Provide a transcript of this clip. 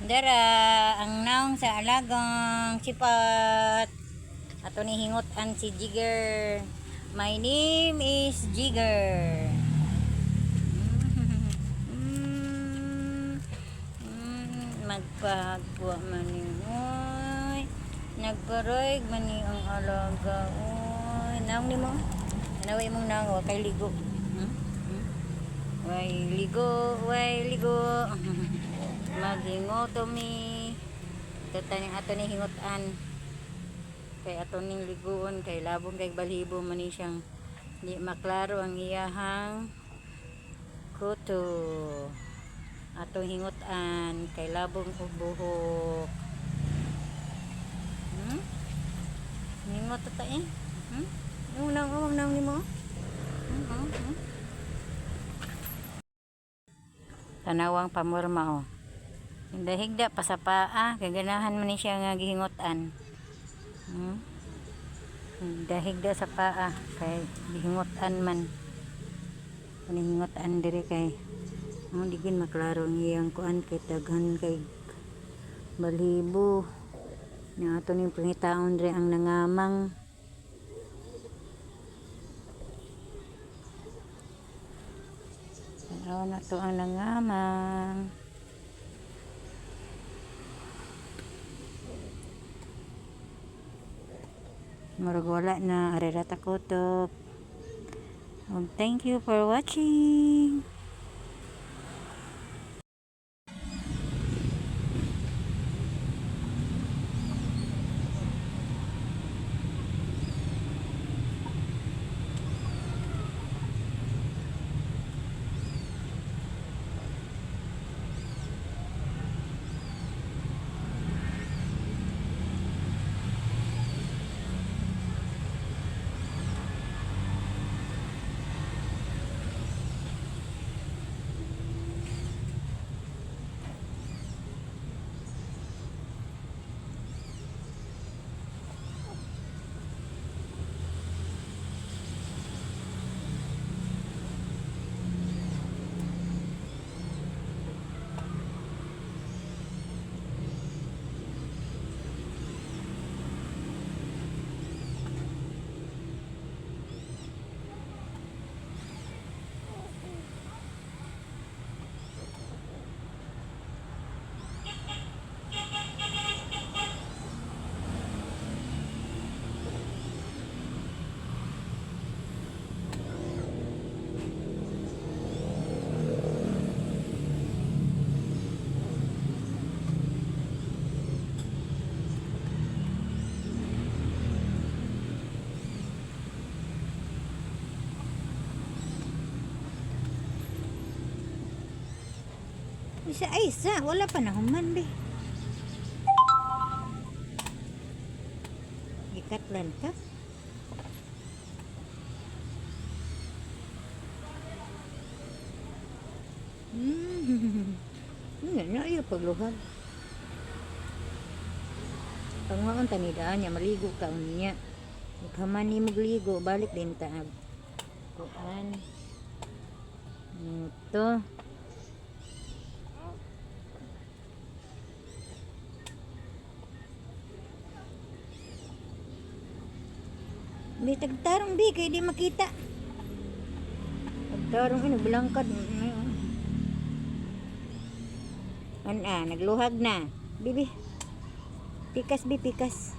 Dara ang naong sa alagang sipat. Ato ni hingot-an si Jigger. My name is Jigger. Magpagwa man ni oy. Nagparoy man ni ang alaga oy. Naong ni mo? Naway mong naong kay ligo. Way ligo, way ligo. Maghingoto mi. Tataning ato ni hingot-an. Kay ato ning liguon kay labong kay balhibo man ni siyang di maklaro ang iyahang kuto. Atong hingot-an kay labong og buhok. Hingot ta eh. Unang nimo. Tanawang pamorma oh. Higda pa sa paa, kay ganahan man ni siya nga gihingot-an. Higda sa paa kay gihingot-an man. Hingot-an diri kay digin maklaro ang iyang kuan kay daghan kay balhibo. Nga ato ning pangitaon diri ang nangamang. Tanaw na to ang nangamang. Murag wala na arirata kutob. Thank you for watching. Isa, wala pa na human be. Ikatlan ka? Nga na iyo pagluhag. Pangwaon tanidaan niya, maligo ka niya. Ikaman ni magligo, balik din taag. Kuan. Ito. May tagtarong bi kay di makita. Tagtarong ano belangkad. Nagluhag na. Bibi. Pikas bi pikas.